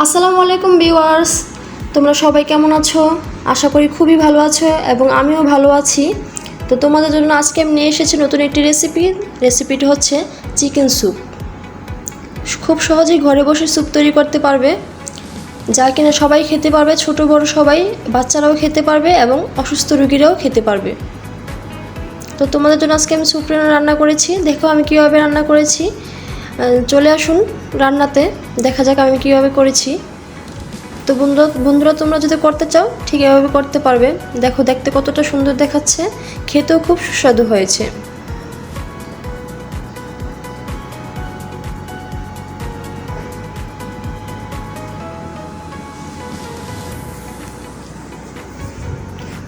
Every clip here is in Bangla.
আসসালামু আলাইকুম ভিউয়ার্স, তোমরা সবাই কেমন আছো? আশা করি খুবই ভালো আছো এবং আমিও ভালো আছি। তো তোমাদের জন্য আজকে আমি নিয়ে এসেছি নতুন একটি রেসিপিটি হচ্ছে চিকেন স্যুপ। খুব সহজেই ঘরে বসে স্যুপ তৈরি করতে পারবে, যা কিনা সবাই খেতে পারবে, ছোট বড় সবাই, বাচ্চারাও খেতে পারবে এবং অসুস্থ রোগীরাও খেতে পারবে। তো তোমাদের জন্য আজকে আমি স্যুপ রান্না করেছি। দেখো আমি কীভাবে রান্না করেছি। চলে আসুন রান্নাতে, দেখা যাক আমি কীভাবে করেছি। তো বন্ধুরা তোমরা যদি করতে চাও ঠিক এভাবে করতে পারবে। দেখো দেখতে কতটা সুন্দর দেখাচ্ছে, খেতেও খুব সুস্বাদু হয়েছে।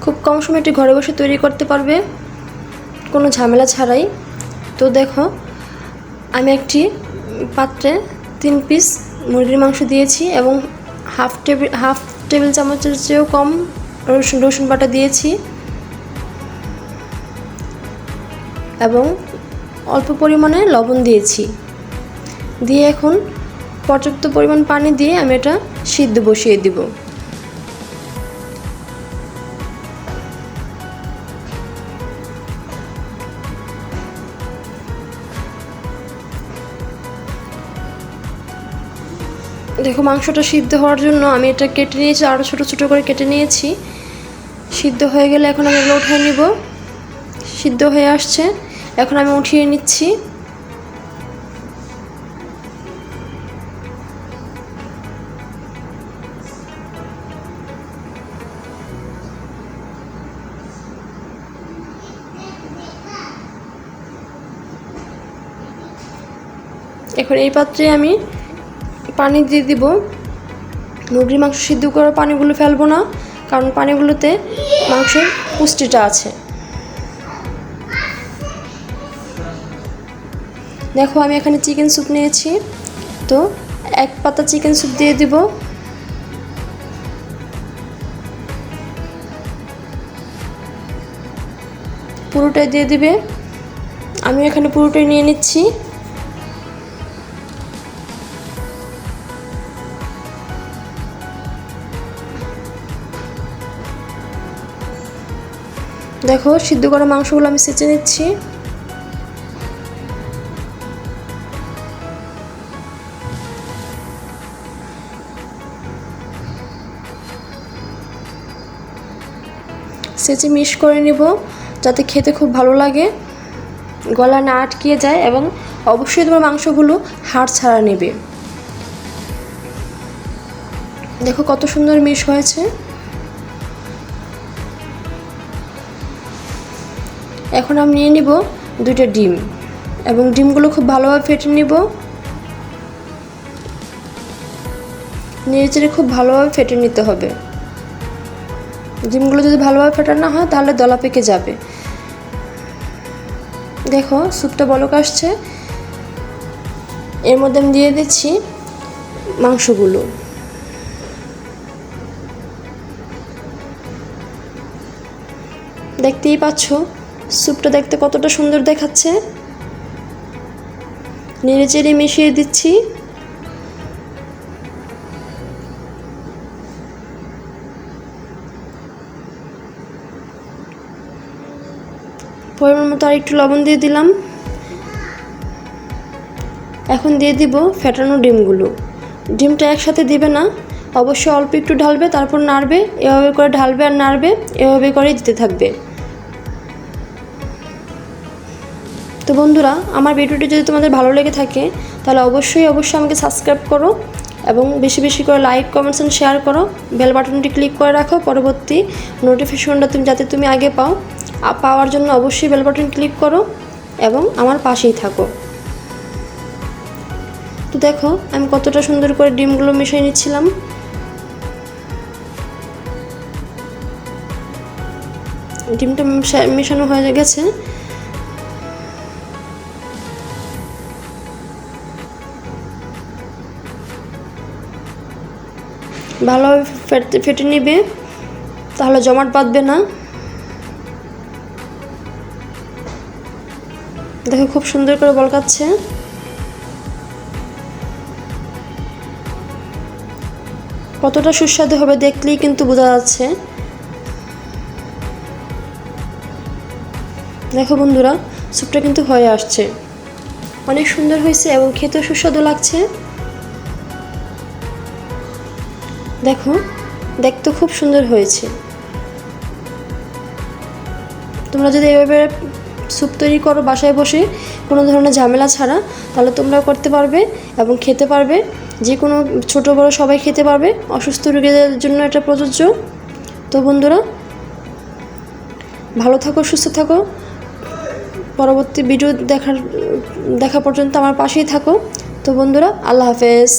খুব কম সময়ে এটি ঘরে বসে তৈরি করতে পারবে, কোনো ঝামেলা ছাড়াই। তো দেখো আমি একটি পাত্রে 3 পিস মুরগির মাংস দিয়েছি এবং হাফ টেবিল চামচের চেয়েও কম রসুন বাটা দিয়েছি এবং অল্প পরিমাণে লবণ দিয়েছি। দিয়ে এখন পর্যাপ্ত পরিমাণ পানি দিয়ে আমি এটা সিদ্ধ বসিয়ে দিব। দেখো মাংসটা সিদ্ধ হওয়ার জন্য আমি এটা কেটে নিয়েছি, আরও ছোটো ছোটো করে কেটে নিয়েছি। সিদ্ধ হয়ে গেলে এখন আমি এগুলো উঠিয়ে নিব। সিদ্ধ হয়ে আসছে, এখন আমি উঠিয়ে নিচ্ছি। এখন এই পাত্রে আমি পানি দিয়ে দিব। মুরগির মাংস সিদ্ধ করার পানিগুলো ফেলবো না, কারণ পানিগুলোতে মাংসের পুষ্টিটা আছে। দেখো আমি এখানে চিকেন স্যুপ নিয়েছি, তো 1 পাতা চিকেন স্যুপ দিয়ে দিব। পুরোটাই দিয়ে দিবে। আমি এখানে পুরোটাই নিয়ে নিচ্ছি। দেখো সিদ্ধ করা মাংসগুলো আমি ছেঁচে নিচ্ছি। ছেঁচে মিক্স করে নিব, যাতে খেতে খুব ভালো লাগে, গলা না আটকিয়ে যায়, এবং অবশ্যই তোমার মাংসগুলো হাড় ছাড়া নেবে। দেখো কত সুন্দর মিক্স হয়েছে। এখন আমি নিয়ে নিব 2টা ডিম এবং ডিমগুলো খুব ভালোভাবে ফেটে নিব। নেড়েচেড়ে খুব ভালোভাবে ফেটে নিতে হবে। ডিমগুলো যদি ভালোভাবে ফেটানো না হয় তাহলে দলা পেকে যাবে। দেখো স্যুপটা বলক আসছে, এর মধ্যে আমি দিয়ে দিচ্ছি মাংসগুলো। দেখতেই পাচ্ছ স্যুপটা দেখতে কতটা সুন্দর দেখাচ্ছে। নেড়েচেড়ে মিশিয়ে দিচ্ছি। পরিমাণ মতো আর একটু লবণ দিয়ে দিলাম। এখন দিয়ে দিব ফেটানো ডিমগুলো। ডিমটা একসাথে দিবে না, অবশ্যই অল্প একটু ঢালবে, তারপর নাড়বে। এভাবে করে ঢালবে আর নাড়বে, এভাবে করে দিতে থাকবে। তো বন্ধুরা, আমার ভিডিওটি যদি তোমাদের ভালো লেগে থাকে তাহলে অবশ্যই আমাকে সাবস্ক্রাইব করো এবং বেশি বেশি করে লাইক, কমেন্টস এন্ড শেয়ার করো। বেল বাটনটি ক্লিক করে রাখো, পরবর্তী নোটিফিকেশনটা যাতে তুমি আগে পাওয়ার জন্য অবশ্যই বেল বাটন ক্লিক করো এবং আমার পাশেই থাকো। তো দেখো আমি কতটা সুন্দর করে ডিমগুলো মিশিয়ে নিচ্ছিলাম। ডিমটা মেশানো হয়ে গেছে। ভালোভাবে ফেটে নিবে, তাহলে জমাট বাঁধবে না। দেখো খুব সুন্দর করে বলকাচ্ছে। কতটা সুস্বাদু হবে দেখলেই কিন্তু বোঝা যাচ্ছে। দেখো বন্ধুরা, স্যুপটা কিন্তু হয়ে আসছে, অনেক সুন্দর হয়েছে এবং খেতেও সুস্বাদু লাগছে। দেখো, দেখতে খুব সুন্দর হয়েছে। তোমরা যদি এভাবে স্যুপ তৈরি করো বাসায় বসে কোনো ধরনের ঝামেলা ছাড়া, তাহলে তোমরাও করতে পারবে এবং খেতে পারবে। যে কোনো ছোটো বড়ো সবাই খেতে পারবে, অসুস্থ রোগীদের জন্য এটা প্রযোজ্য। তো বন্ধুরা, ভালো থাকো, সুস্থ থাকো। পরবর্তী ভিডিও দেখা পর্যন্ত আমার পাশেই থাকো। তো বন্ধুরা, আল্লাহ হাফেজ।